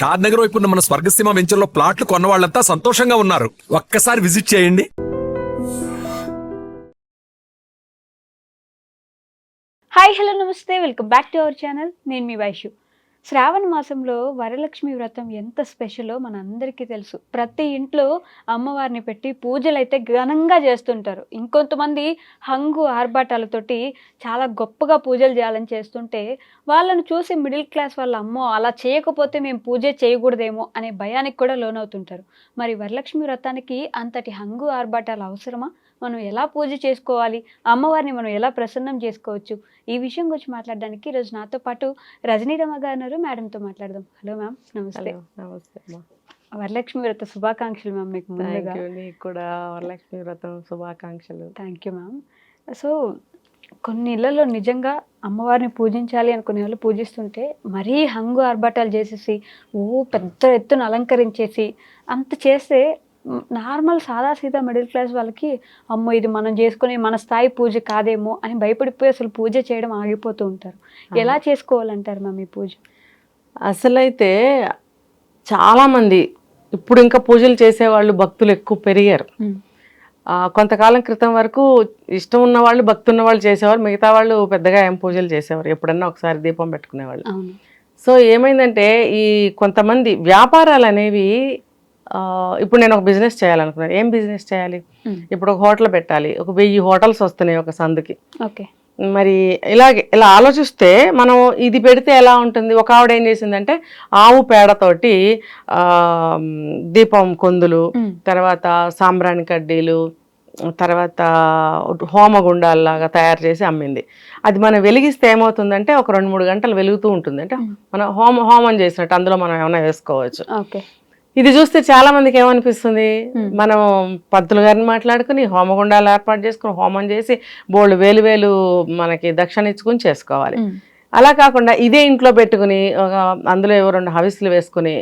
షాద్ నగర్ వైపు ఉన్న మన స్వర్గసీమ వెంచర్లో ప్లాట్లు కొన్న వాళ్ళంతా సంతోషంగా ఉన్నారు. ఒక్కసారి విజిట్ చేయండి. హాయ్ హలో నమస్తే, welcome back to our channel. నేను మీ వైషు. శ్రావణ మాసంలో వరలక్ష్మి వ్రతం ఎంత స్పెషలో మన అందరికీ తెలుసు. ప్రతి ఇంట్లో అమ్మవారిని పెట్టి పూజలు అయితే ఘనంగా చేస్తుంటారు. ఇంకొంతమంది హంగు ఆర్భాటాలతోటి చాలా గొప్పగా పూజలు చేయాలని చేస్తుంటే వాళ్ళను చూసి మిడిల్ క్లాస్ వాళ్ళ అమ్మో అలా చేయకపోతే మేము పూజ చేయకూడదేమో అనే భయానికి కూడా లోనవుతుంటారు. మరి వరలక్ష్మి వ్రతానికి అంతటి హంగు ఆర్భాటాలు అవసరమా? మనం ఎలా పూజ చేసుకోవాలి, అమ్మవారిని మనం ఎలా ప్రసన్నం చేసుకోవచ్చు, ఈ విషయం గురించి మాట్లాడడానికి ఈరోజు నాతో పాటు రజనీ రమ గారు, మేడంతో మాట్లాడదాం. హలో మ్యామ్, నమస్తే. నమస్తే అమ్మా. వరలక్ష్మి వ్రత శుభాకాంక్షలు మ్యామ్. మీకు ముందుగా నీకు కూడా వరలక్ష్మి వ్రతం శుభాకాంక్షలు. Thank you ma'am. సో కొన్ని ఇళ్లలో నిజంగా అమ్మవారిని పూజించాలి అనుకునే వాళ్ళు పూజిస్తుంటే మరీ హంగు ఆర్భాటాలు చేసేసి పెద్ద ఎత్తున అలంకరించేసి అంత చేస్తే నార్మల్ సాదాసీదా మిడిల్ క్లాస్ వాళ్ళకి అమ్మో ఇది మనం చేసుకునే మన స్థాయి పూజ కాదేమో అని భయపడిపోయి అసలు పూజ చేయడం ఆగిపోతూ ఉంటారు. ఎలా చేసుకోవాలంటారు మ్యామ్ ఈ పూజ? అసలైతే చాలామంది ఇప్పుడు ఇంకా పూజలు చేసేవాళ్ళు భక్తులు ఎక్కువ పెరిగారు. కొంతకాలం క్రితం వరకు ఇష్టం ఉన్న వాళ్ళు భక్తి ఉన్న వాళ్ళు చేసేవారు, మిగతా వాళ్ళు పెద్దగా ఏం పూజలు చేసేవారు, ఎప్పుడన్నా ఒకసారి దీపం పెట్టుకునేవాళ్ళు. సో ఏమైందంటే ఈ కొంతమంది వ్యాపారాలు అనేవి ఇప్పుడు నేను ఒక బిజినెస్ చేయాలనుకున్నాను. ఏం బిజినెస్ చేయాలి? ఇప్పుడు ఒక హోటల్ పెట్టాలి, ఒక 1000 హోటల్స్ వస్తున్నాయి ఒక సందుకి. ఓకే, మరి ఇలా ఆలోచిస్తే మనం ఇది పెడితే ఎలా ఉంటుంది? ఒక ఆవిడ ఏం చేసిందంటే ఆవు పేడతోటి దీపం కొందులు, తర్వాత సాంబ్రాణి కడ్డీలు, తర్వాత హోమగుండాల్లాగా తయారు చేసి అమ్మింది. అది మనం వెలిగిస్తే ఏమవుతుందంటే ఒక 2-3 గంటలు వెలుగుతూ ఉంటుంది. అంటే మనం హోమం చేసినట్టు అందులో మనం ఏమైనా వేసుకోవచ్చు. ఓకే, ఇది చూస్తే చాలా మందికి ఏమనిపిస్తుంది, మనం పంతులు గారిని మాట్లాడుకుని హోమగుండాలు ఏర్పాటు చేసుకుని హోమం చేసి బోళ్ళు వేలు మనకి దక్షిణ ఇచ్చుకుని చేసుకోవాలి. అలా కాకుండా ఇదే ఇంట్లో పెట్టుకుని అందులో 2 హవిస్లు వేసుకుని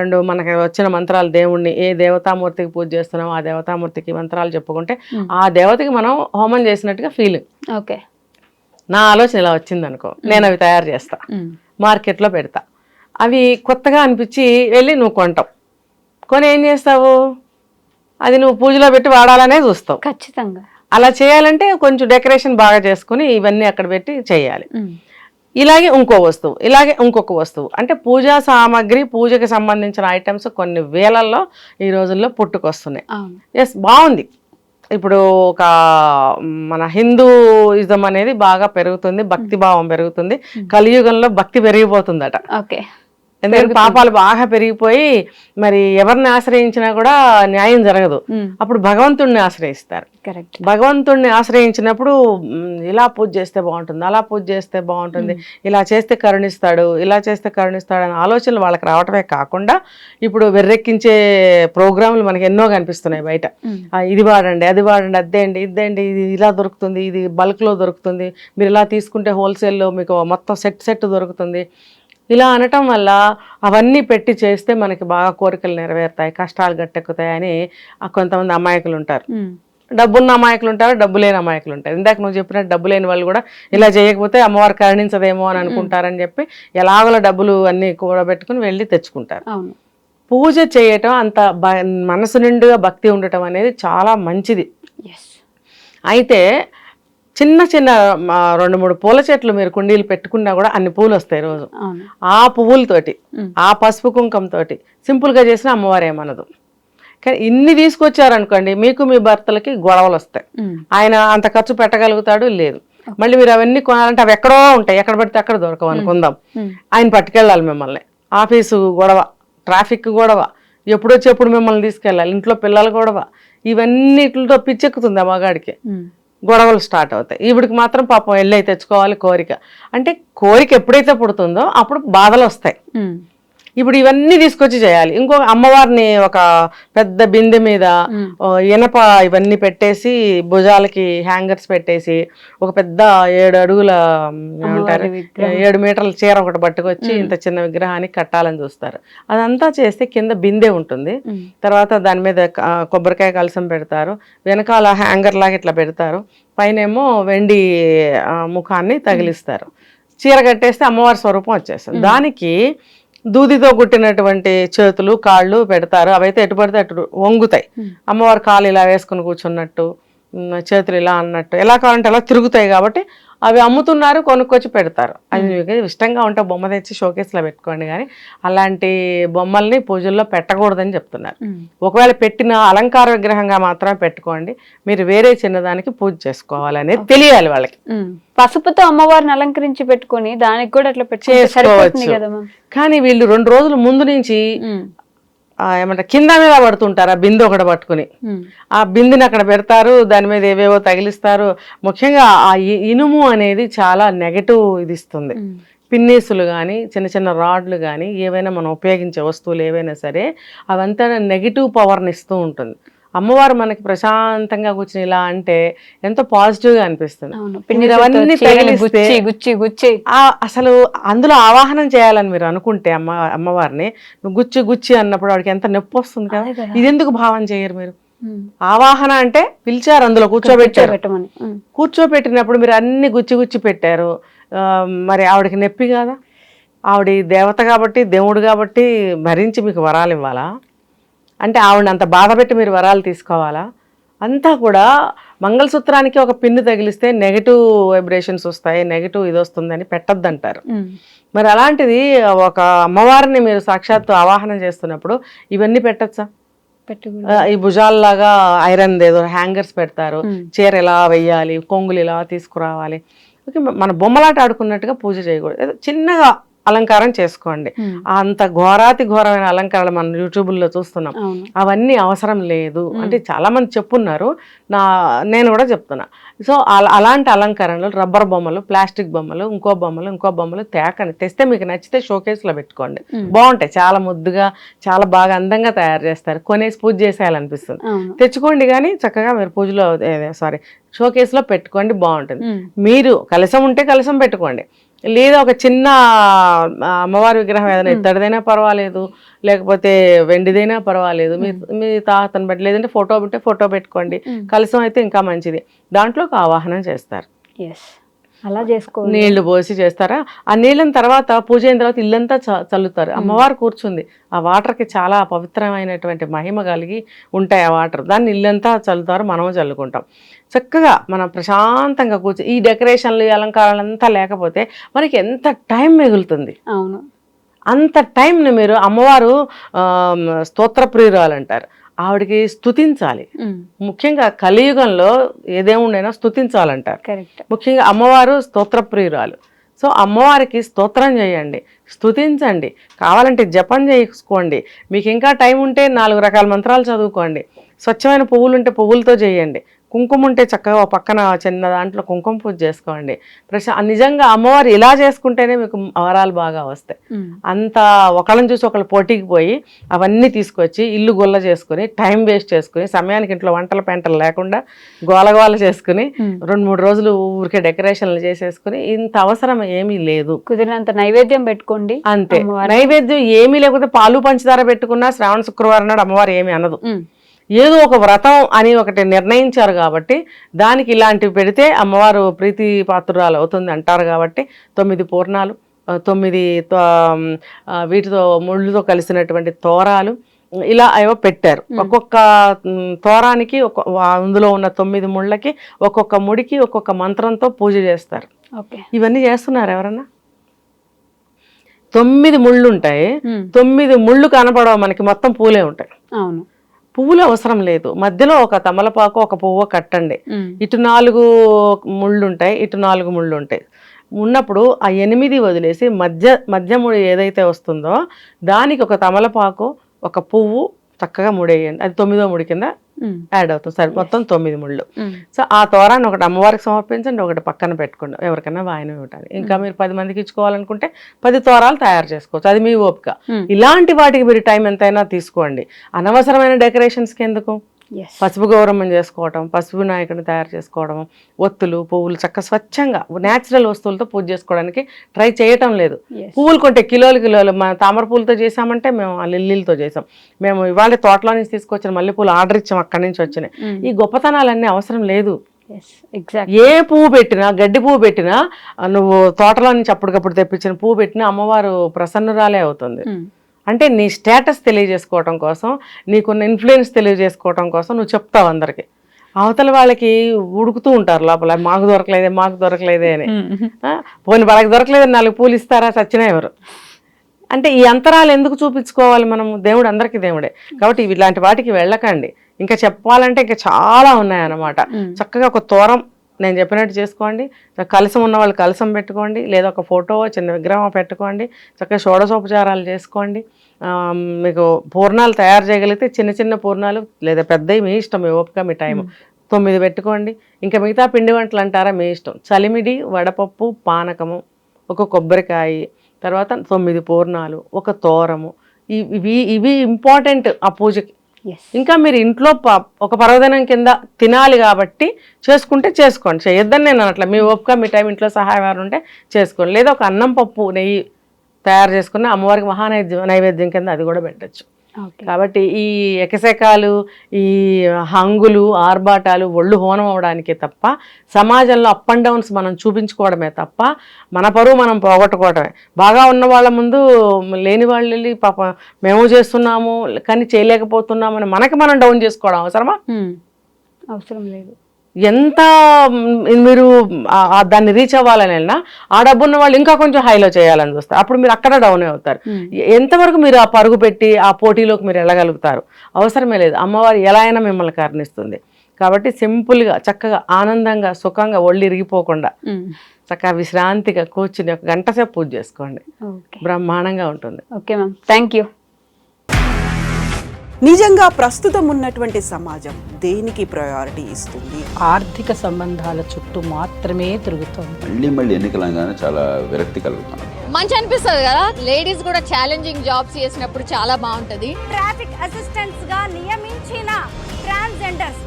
2 మనకి వచ్చిన మంత్రాలు, దేవుణ్ణి ఏ దేవతామూర్తికి పూజ చేస్తున్నామో ఆ దేవతామూర్తికి మంత్రాలు చెప్పుకుంటే ఆ దేవతకి మనం హోమం చేసినట్టుగా ఫీలింగ్. ఓకే, నా ఆలోచన ఇలా వచ్చింది అనుకో, నేను అవి తయారు చేస్తా, మార్కెట్లో పెడతా. అవి కొత్తగా అనిపించి వెళ్ళి నువ్వు కొంటావు. కొని ఏం చేస్తావు? అది నువ్వు పూజలో పెట్టి వాడాలనే చూస్తావు. ఖచ్చితంగా అలా చేయాలంటే కొంచెం డెకరేషన్ బాగా చేసుకుని ఇవన్నీ అక్కడ పెట్టి చేయాలి. ఇలాగే ఇంకో వస్తువు, ఇలాగే ఇంకొక వస్తువు, అంటే పూజా సామాగ్రి, పూజకి సంబంధించిన ఐటమ్స్ కొన్ని వేలల్లో ఈ రోజుల్లో పుట్టుకొస్తున్నాయి. ఎస్, బాగుంది. ఇప్పుడు ఒక మన హిందూయిజం అనేది బాగా పెరుగుతుంది, భక్తి భావం పెరుగుతుంది. కలియుగంలో భక్తి పెరిగిపోతుందట. ఓకే, ఎందుకంటే పాపాలు బాగా పెరిగిపోయి మరి ఎవరిని ఆశ్రయించినా కూడా న్యాయం జరగదు. అప్పుడు భగవంతుడిని ఆశ్రయిస్తారు. భగవంతుడిని ఆశ్రయించినప్పుడు ఇలా పూజ చేస్తే బాగుంటుంది, అలా పూజ చేస్తే బాగుంటుంది, ఇలా చేస్తే కరుణిస్తాడు, ఇలా చేస్తే కరుణిస్తాడు అనే ఆలోచనలు వాళ్ళకి రావటమే కాకుండా ఇప్పుడు వెర్రెక్కించే ప్రోగ్రాంలు మనకి ఎన్నో కనిపిస్తున్నాయి బయట. ఇది వాడండి, అది వాడండి, అదేండి, ఇదేండి, ఇది ఇలా దొరుకుతుంది, ఇది బల్క్లో దొరుకుతుంది, మీరు ఇలా తీసుకుంటే హోల్సేల్లో మీకు మొత్తం సెట్ దొరుకుతుంది. ఇలా అనటం వల్ల అవన్నీ పెట్టి చేస్తే మనకి బాగా కోరికలు నెరవేరుతాయి, కష్టాలు గట్టెక్కుతాయని కొంతమంది అమాయకులు ఉంటారు. డబ్బున్న అమాయకులు ఉంటారు, డబ్బు లేని అమాయకులు ఉంటారు. ఇందాక నువ్వు చెప్పినట్టు డబ్బు లేని వాళ్ళు కూడా ఇలా చేయకపోతే అమ్మవారు కరుణించదేమో అని అనుకుంటారని చెప్పి ఎలాగోలా డబ్బులు అన్నీ కూడబెట్టుకుని వెళ్ళి తెచ్చుకుంటారు. పూజ చేయటం అంత మనసు నిండుగా భక్తి ఉండటం అనేది చాలా మంచిది. అయితే చిన్న 2-3 పూల చెట్లు మీరు కుండీలు పెట్టుకున్నా కూడా అన్ని పూలు వస్తాయి రోజు. ఆ పువ్వులతోటి, ఆ పసుపు కుంకంతోటి సింపుల్గా చేసిన అమ్మవారు ఏమనదు. కానీ ఇన్ని తీసుకొచ్చారనుకోండి, మీకు మీ భర్తలకి గొడవలు వస్తాయి. ఆయన అంత ఖర్చు పెట్టగలుగుతాడు లేదు. మళ్ళీ మీరు అవన్నీ కొనాలంటే అవి ఎక్కడో ఉంటాయి, ఎక్కడ పడితే అక్కడ దొరకవు అనుకుందాం. ఆయన పట్టుకెళ్ళాలి మిమ్మల్ని, ఆఫీసు గొడవ, ట్రాఫిక్ గొడవ, ఎప్పుడొచ్చి ఎప్పుడు మిమ్మల్ని తీసుకెళ్ళాలి, ఇంట్లో పిల్లల గొడవ, ఇవన్నిటితో పిచ్చెక్కుతుంది ఆ మగాడికి. గొడవలు స్టార్ట్ అవుతాయి. ఈవిడికి మాత్రం పాపం వెళ్ళి తెచ్చుకోవాలి కోరిక. అంటే కోరిక ఎప్పుడైతే పుడుతుందో అప్పుడు బాధలు వస్తాయి. ఇప్పుడు ఇవన్నీ తీసుకొచ్చి చేయాలి. ఇంకో అమ్మవారిని ఒక పెద్ద బిందె మీద ఇనప ఇవన్నీ పెట్టేసి భుజాలకి హ్యాంగర్స్ పెట్టేసి ఒక పెద్ద 7 అడుగుల ఏమంటారు 7 మీటర్ల చీర ఒకటి పట్టుకొచ్చి ఇంత చిన్న విగ్రహానికి కట్టాలని చూస్తారు. అదంతా చేస్తే కింద బిందె ఉంటుంది, తర్వాత దాని మీద కొబ్బరికాయ కలసం పెడతారు, వెనకాల హ్యాంగర్ లాగా ఇట్లా పెడతారు, పైనేమో వెండి ముఖాన్ని తగిలిస్తారు, చీర కట్టేస్తే అమ్మవారి స్వరూపం వచ్చేస్తుంది. దానికి దూదితో కుట్టినటువంటి చేతులు కాళ్ళు పెడతారు. అవైతే ఎటు పడితే అటు వంగుతాయి. అమ్మవారు కాళ్ళు ఇలా వేసుకుని కూర్చున్నట్టు, చేతులు ఇలా అన్నట్టు, ఎలా కావాలంటే అలా తిరుగుతాయి. కాబట్టి అవి అమ్ముతున్నారు, కొనుక్కొచ్చి పెడతారు. అది మీకు ఇష్టంగా ఉంటే బొమ్మ తెచ్చి షోకేస్లో పెట్టుకోండి, కానీ అలాంటి బొమ్మల్ని పూజల్లో పెట్టకూడదని చెప్తున్నారు. ఒకవేళ పెట్టిన అలంకార విగ్రహంగా మాత్రమే పెట్టుకోండి. మీరు వేరే చిన్నదానికి పూజ చేసుకోవాలనేది తెలియాలి వాళ్ళకి. పసుపుతో అమ్మవారిని అలంకరించి పెట్టుకొని దానికి కూడా అట్లా చేసుకోవచ్చు. కానీ వీళ్ళు 2 రోజుల ముందు నుంచి ఏమంటారు కింద మీద పడుతుంటారు. ఆ బిందె ఒకటి పట్టుకుని ఆ బిందెని అక్కడ పెడతారు, దాని మీద ఏవేవో తగిలిస్తారు. ముఖ్యంగా ఆ ఇనుము అనేది చాలా నెగటివ్ ఇది ఇస్తుంది. పిన్నీసులు కానీ చిన్న చిన్న రాడ్లు కానీ ఏవైనా మనం ఉపయోగించే వస్తువులు ఏవైనా సరే అవంతా నెగిటివ్ పవర్ని ఇస్తూ ఉంటుంది. అమ్మవారు మనకి ప్రశాంతంగా కూర్చుని ఇలా అంటే ఎంతో పాజిటివ్ గా అనిపిస్తుంది. అవన్నీ తగిలిస్తే అసలు అందులో ఆవాహనం చేయాలని మీరు అనుకుంటే అమ్మవారిని గుచ్చి గుచ్చి అన్నప్పుడు వాడికి ఎంత నొప్పి వస్తుంది కదా. ఇది ఎందుకు భావన చేయరు మీరు? ఆవాహన అంటే పిలిచారు, అందులో కూర్చోబెట్టినప్పుడు మీరు అన్ని గుచ్చి గుచ్చి పెట్టారు, మరి ఆవిడకి నొప్పి కాదా? ఆవిడ దేవత కాబట్టి, దేవుడు కాబట్టి భరించి మీకు వరాలు ఇవ్వాలా? అంటే ఆవిడని అంత బాధ పెట్టి మీరు వరాలు తీసుకోవాలా? అంతా కూడా మంగళసూత్రానికి ఒక పిన్ను తగిలిస్తే నెగటివ్ వైబ్రేషన్స్ వస్తాయి, నెగటివ్ ఇది వస్తుందని పెట్టద్దంటారు. మరి అలాంటిది ఒక అమ్మవారిని మీరు సాక్షాత్తు ఆవాహనం చేస్తున్నప్పుడు ఇవన్నీ పెట్టచ్చా? ఈ భుజాల్లాగా ఐరన్ ఏదో హ్యాంగర్స్ పెడతారు, చీర ఎలా వెయ్యాలి, కొంగులు ఇలా తీసుకురావాలి. ఓకే, మన బొమ్మలాట ఆడుకున్నట్టుగా పూజ చేయకూడదు. ఏదో చిన్నగా అలంకారం చేసుకోండి. అంత ఘోరాతి ఘోరమైన అలంకారాలు మనం యూట్యూబ్లో చూస్తున్నాం, అవన్నీ అవసరం లేదు అంటే చాలా మంది చెప్పున్నారు. నేను కూడా చెప్తున్నా. సో అలాంటి అలంకరణలు రబ్బర్ బొమ్మలు, ప్లాస్టిక్ బొమ్మలు, ఇంకో బొమ్మలు తెస్తే మీకు నచ్చితే షోకేస్లో పెట్టుకోండి, బాగుంటాయి. చాలా ముద్దుగా చాలా బాగా అందంగా తయారు చేస్తారు. కొనేసి పూజ చేసేయాలనిపిస్తుంది, తెచ్చుకోండి. కానీ చక్కగా మీరు పూజలో షోకేస్లో పెట్టుకోండి, బాగుంటుంది. మీరు కలశం ఉంటే కలశం పెట్టుకోండి, లేదా ఒక చిన్న అమ్మవారి విగ్రహం ఏదైనా ఇత్తడిదైనా పర్వాలేదు, లేకపోతే వెండిదైనా పర్వాలేదు, మీ తాతను బట్టి, లేదంటే ఫోటో ఉంటే ఫోటో పెట్టుకోండి. కలశం అయితే ఇంకా మంచిది. దాంట్లో ఒక ఆవాహనం చేస్తారు, అలా చేసుకో నీళ్లు పోసి చేస్తారా. ఆ నీళ్ళని తర్వాత పూజ అయిన తర్వాత ఇల్లంతా చల్లుతారు. అమ్మవారు కూర్చుంది, ఆ వాటర్కి చాలా పవిత్రమైనటువంటి మహిమ కలిగి ఉంటాయి ఆ వాటర్. దాన్ని ఇల్లంతా చల్లుతారు, మనము చల్లుకుంటాం. చక్కగా మనం ప్రశాంతంగా కూర్చొని ఈ డెకరేషన్లు, అలంకారాలు అంతా లేకపోతే మనకి ఎంత టైం మిగులుతుంది. అవును, అంత టైంని మీరు అమ్మవారు స్తోత్రప్రియురాలు అంటారు, ఆవిడకి స్తుతించాలి. ముఖ్యంగా కలియుగంలో ఏదేముండైనా స్తుతించాలంటారు. ముఖ్యంగా అమ్మవారు స్తోత్రప్రియురాలు. సో అమ్మవారికి స్తోత్రం చేయండి, స్తుతించండి, కావాలంటే జపం చేసుకోండి. మీకు ఇంకా టైం ఉంటే 4 రకాల మంత్రాలు చదువుకోండి. స్వచ్ఛమైన పువ్వులు ఉంటే పువ్వులతో చేయండి. కుంకుమ ఉంటే చక్కగా ఒక పక్కన చిన్న దాంట్లో కుంకుమ పూజ చేసుకోండి. నిజంగా అమ్మవారు ఇలా చేసుకుంటేనే మీకు వరాలు బాగా వస్తాయి. అంత ఒకళ్ళని చూసి ఒకళ్ళు పోటీకి పోయి అవన్నీ తీసుకొచ్చి ఇల్లు గొల్ల చేసుకుని టైం వేస్ట్ చేసుకుని సమయానికి ఇంట్లో వంటల పెంటలు లేకుండా గోలగోల చేసుకుని 2-3 రోజులు ఊరికే డెకరేషన్లు చేసేసుకుని ఇంత అవసరం ఏమీ లేదు. కుదిరినంత నైవేద్యం పెట్టుకోండి అంతే. నైవేద్యం ఏమీ లేకపోతే పాలు పంచదార పెట్టుకున్నా శ్రావణ శుక్రవారం నాడు అమ్మవారు ఏమీ అనదు. ఏదో ఒక వ్రతం అని ఒకటి నిర్ణయించారు కాబట్టి దానికి ఇలాంటివి పెడితే అమ్మవారు ప్రీతి పాత్రురాలు అవుతుంది అంటారు. కాబట్టి 9 పూర్ణాలు, 9 వీటితో ముళ్ళుతో కలిసినటువంటి తోరాలు ఇలా ఏవో పెట్టారు. ఒక్కొక్క తోరానికి అందులో ఉన్న 9 ముళ్ళకి ఒక్కొక్క ముడికి ఒక్కొక్క మంత్రంతో పూజ చేస్తారు. ఇవన్నీ చేస్తున్నారు ఎవరన్నా? 9 ముళ్ళు ఉంటాయి, 9 ముళ్ళు కనపడవు మనకి, మొత్తం పూలే ఉంటాయి. అవును, పువ్వులు అవసరం లేదు. మధ్యలో ఒక తమలపాకు, ఒక పువ్వు కట్టండి. ఇటు 4 ముళ్ళు ఉంటాయి, ఇటు 4 ముళ్ళు ఉంటాయి. ఉన్నప్పుడు ఆ 8 వదిలేసి మధ్య ముడి ఏదైతే వస్తుందో దానికి ఒక తమలపాకు, ఒక పువ్వు చక్కగా ముడేయండి. అది 9వ ముడి కింద యాడ్ అవుతుంది. సరే, మొత్తం 9 ముళ్ళు. సో ఆ తోరాన్ని ఒకటి అమ్మవారికి సమర్పించండి, ఒకటి పక్కన పెట్టుకోండి ఎవరికైనా వాయనం ఇవ్వటానికి. ఇంకా మీరు 10 మందికి ఇచ్చుకోవాలనుకుంటే 10 తోరాలు తయారు చేసుకోవచ్చు, అది మీ ఓపిక. ఇలాంటి వాటికి మీరు టైం ఎంతైనా తీసుకోండి. అనవసరమైన డెకరేషన్స్కి ఎందుకు? పసుపు గౌరమ్మం చేసుకోవటం, పసుపు వినాయకుడిని తయారు చేసుకోవడం, ఒత్తులు, పువ్వులు చక్క స్వచ్ఛంగా న్యాచురల్ వస్తువులతో పూజ చేసుకోవడానికి ట్రై చేయటం లేదు. పువ్వులు కొంటే కిలోలు మన తామర పూలతో చేసామంటే మేము ఆ లిల్లీలతో చేసాం. మేము ఇవాళ తోటలో నుంచి తీసుకొచ్చిన మల్లెపూలు ఆర్డర్ ఇచ్చాం, అక్కడి నుంచి వచ్చినాయి. ఈ గొప్పతనాలన్నీ అవసరం లేదు. ఎగ్జాక్ట్. ఏ పువ్వు పెట్టినా, గడ్డి పువ్వు పెట్టినా, నువ్వు తోటలో నుంచి అప్పటికప్పుడు తెప్పించిన పువ్వు పెట్టినా అమ్మవారు ప్రసన్నురాలే అవుతుంది. అంటే నీ స్టేటస్ తెలియజేసుకోవటం కోసం, నీకున్న ఇన్ఫ్లుయెన్స్ తెలియజేసుకోవటం కోసం నువ్వు చెప్తావు అందరికి. అవతల వాళ్ళకి ఉడుకుతూ ఉంటారు లోపల, మాకు దొరకలేదే అని. పోనీ వాళ్ళకి దొరకలేదని 4 పూలు ఇస్తారా? చచ్చినా ఎవరు. అంటే ఈ అంతరాలు ఎందుకు చూపించుకోవాలి మనం? దేవుడు అందరికీ దేవుడే కాబట్టి ఇలాంటి వాటికి వెళ్ళకండి. ఇంకా చెప్పాలంటే ఇంకా చాలా ఉన్నాయన్నమాట. చక్కగా ఒక తోరం నేను చెప్పినట్టు చేసుకోండి. కలసం ఉన్న వాళ్ళు కలసం పెట్టుకోండి, లేదా ఒక ఫోటో చిన్న విగ్రహం పెట్టుకోండి. చక్కగా షోడశోపచారాలు చేసుకోండి. మీకు పూర్ణాలు తయారు చేయగలిగితే చిన్న చిన్న పూర్ణాలు, లేదా పెద్దవి మీ ఇష్టం, మీ ఓపిక, మీ టైం 9 పెట్టుకోండి. ఇంకా మిగతా పిండి వంటలు అంటారా మీ ఇష్టం. చలిమిడి, వడపప్పు, పానకము, ఒక కొబ్బరికాయ, తర్వాత 9 పూర్ణాలు, ఒక తోరము, ఇవి ఇంపార్టెంట్ ఆ పూజకి. ఇంకా మీరు ఇంట్లో ఒక పర్వదినం కింద తినాలి కాబట్టి చేసుకుంటే చేసుకోండి, చేయొద్దని నేను అట్లా మీ ఓపిక, మీ టైం, ఇంట్లో సహాయవారు ఉంటే చేసుకోండి. లేదా ఒక అన్నం పప్పు నెయ్యి తయారు చేసుకుని అమ్మవారికి నైవేద్యం కింద అది కూడా పెట్టచ్చు. కాబట్టి ఈ ఎకశకాలు, ఈ హంగులు, ఆర్భాటాలు ఒళ్ళు హోనం అవడానికే తప్ప, సమాజంలో అప్ అండ్ డౌన్స్ మనం చూపించుకోవడమే తప్ప మన పరువు మనం పోగొట్టుకోవడమే. బాగా ఉన్న వాళ్ళ ముందు లేని వాళ్ళు వెళ్ళి పాప మేము చేస్తున్నాము కానీ చేయలేకపోతున్నాము అని మనకి మనం డౌన్ చేసుకోవడం అవసరమా? అవసరం లేదు. ఎంత మీరు దాన్ని రీచ్ అవ్వాలని వెళ్ళినా ఆ డబ్బున్న వాళ్ళు ఇంకా కొంచెం హైలో చేయాలని చూస్తారు. అప్పుడు మీరు అక్కడ డౌన్ అవుతారు. ఎంతవరకు మీరు ఆ పరుగు పెట్టి ఆ పోటీలోకి మీరు వెళ్ళగలుగుతారు? అవసరమే లేదు. అమ్మవారు ఎలా అయినా మిమ్మల్ని కరుణిస్తుంది. కాబట్టి సింపుల్గా, చక్కగా, ఆనందంగా, సుఖంగా, ఒళ్ళు ఇరిగిపోకుండా చక్కగా విశ్రాంతిగా కూర్చుని 1 గంట సేపు పూజ చేసుకోండి. బ్రహ్మాండంగా ఉంటుంది. Okay ma'am, thank you. నిజంగా ప్రస్తుతం ఉన్నటువంటి సమాజం దేనికి ప్రయారిటీ ఇస్తుంది? ఆర్థిక సంబంధాల చుట్టూ మాత్రమే తిరుగుతోంది. మళ్ళీ ఎన్నికలంగానే చాలా విరక్తి కలుగుతున్నాం. మంచి అనిపిస్తుంది కదా, లేడీస్ కూడా ఛాలెంజింగ్ జాబ్స్ చేసినప్పుడు చాలా బాగుంటది. ట్రాఫిక్ అసిస్టెంట్స్ గా నియమించిన ట్రాన్స్జెండర్స్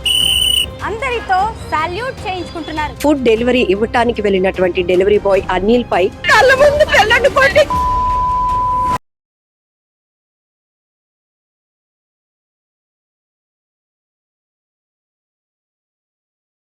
అందరితో సాల్యూట్ చేయించుకుంటున్నారు. ఫుడ్ డెలివరీ ఇవ్వటానికి వెళ్ళినటువంటి డెలివరీ బాయ్ అనిల్ పై కళ్ళ ముందు